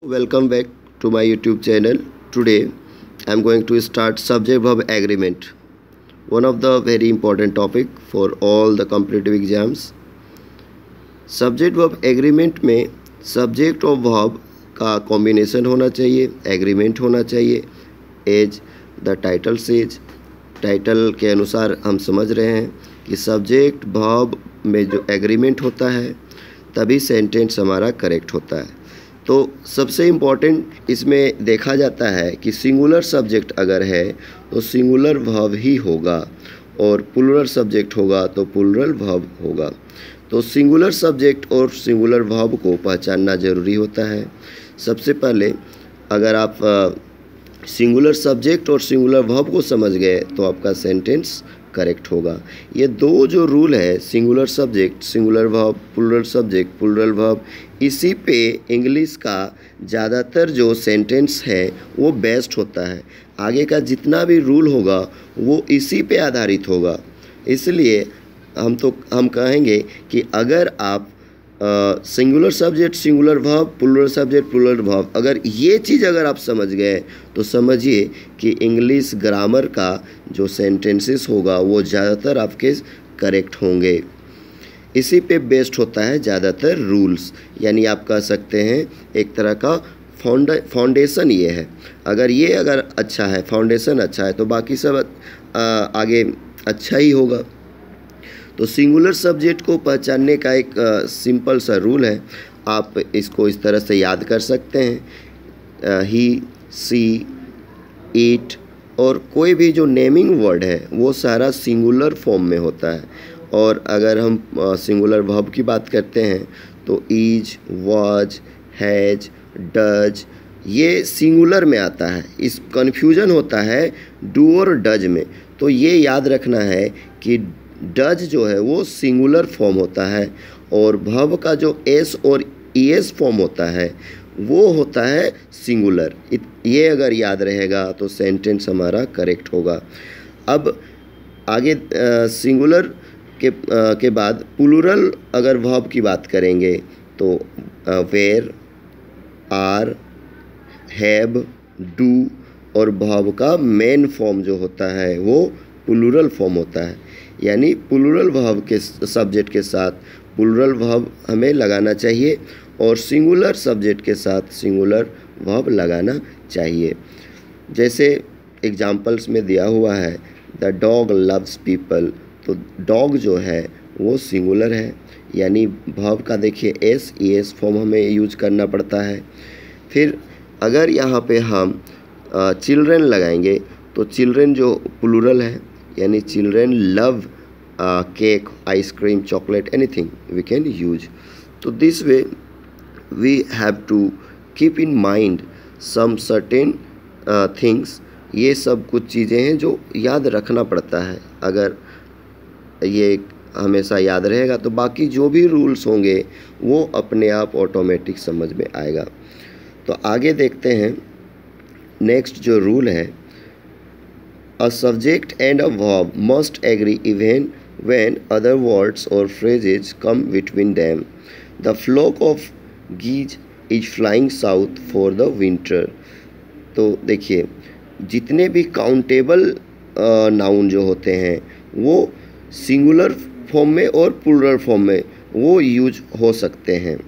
Welcome back to my YouTube channel. Today I am going to start subject verb agreement, one of the very important topic for all the competitive exams. Subject verb agreement में subject और verb का combination होना चाहिए, agreement होना चाहिए। As the title says, title के अनुसार हम समझ रहे हैं कि सब्जेक्ट वर्ब में जो एग्रीमेंट होता है तभी सेंटेंस हमारा करेक्ट होता है। तो सबसे इम्पॉर्टेंट इसमें देखा जाता है कि सिंगुलर सब्जेक्ट अगर है तो सिंगुलर वर्ब ही होगा और प्लूरल सब्जेक्ट होगा तो प्लूरल वर्ब होगा। तो सिंगुलर सब्जेक्ट और सिंगुलर वर्ब को पहचानना ज़रूरी होता है। सबसे पहले अगर आप सिंगुलर सब्जेक्ट और सिंगुलर वर्ब को समझ गए तो आपका सेंटेंस करेक्ट होगा। ये दो जो रूल है, singular subject singular verb, plural subject plural verb, इसी पे इंग्लिश का ज़्यादातर जो सेंटेंस है वो बेस्ड होता है। आगे का जितना भी रूल होगा वो इसी पे आधारित होगा। इसलिए हम कहेंगे कि अगर आप singular subject singular verb, plural subject plural verb, अगर ये चीज़ अगर आप समझ गए तो समझिए कि इंग्लिश ग्रामर का जो सेंटेंसेस होगा वो ज़्यादातर आपके करेक्ट होंगे। इसी पे बेस्ड होता है ज़्यादातर रूल्स, यानी आप कह सकते हैं एक तरह का फाउंडेशन ये है। अगर अच्छा है, फाउंडेशन अच्छा है, तो बाकी सब आगे अच्छा ही होगा। तो सिंगुलर सब्जेक्ट को पहचानने का एक सिंपल सा रूल है, आप इसको इस तरह से याद कर सकते हैं। ही, सी, इट और कोई भी जो नेमिंग वर्ड है वो सारा सिंगुलर फॉर्म में होता है। और अगर हम सिंगुलर वर्ब की बात करते हैं तो इज, वाज, हैज, डज, ये सिंगुलर में आता है। इस कन्फ्यूजन होता है डू और डज में। तो ये याद रखना है कि डज जो है वो सिंगुलर फॉर्म होता है और वर्ब का जो एस और ईएस फॉर्म होता है वो होता है सिंगुलर। ये अगर याद रहेगा तो सेंटेंस हमारा करेक्ट होगा। अब आगे सिंगुलर के बाद प्लूरल अगर वर्ब की बात करेंगे तो वेयर, आर, हैव, डू और वर्ब का मेन फॉर्म जो होता है वो प्लूरल फॉर्म होता है। यानी प्लूरल वर्ब के सब्जेक्ट के साथ प्लूरल वर्ब हमें लगाना चाहिए और सिंगुलर सब्जेक्ट के साथ सिंगुलर वर्ब लगाना चाहिए। जैसे एग्जाम्पल्स में दिया हुआ है द डॉग लव्स पीपल, तो डॉग जो है वो सिंगुलर है, यानी वर्ब का देखिए एस ईएस फॉर्म हमें यूज करना पड़ता है। फिर अगर यहाँ पे हम चिल्ड्रन लगाएंगे तो चिल्ड्रन जो प्लूरल है, यानी children love cake, ice cream, chocolate, anything we can use. तो this way we have to keep in mind some certain things. ये सब कुछ चीज़ें हैं जो याद रखना पड़ता है। अगर ये हमेशा याद रहेगा तो बाकी जो भी रूल्स होंगे वो अपने आप ऑटोमेटिक समझ में आएगा। तो आगे देखते हैं नेक्स्ट जो रूल है, A subject and a verb must agree even when other words or phrases come between them. The flock of geese is flying south for the winter. तो देखिए जितने भी काउंटेबल नाउन जो होते हैं वो सिंगुलर फॉर्म में और प्लूरल फॉर्म में वो यूज हो सकते हैं।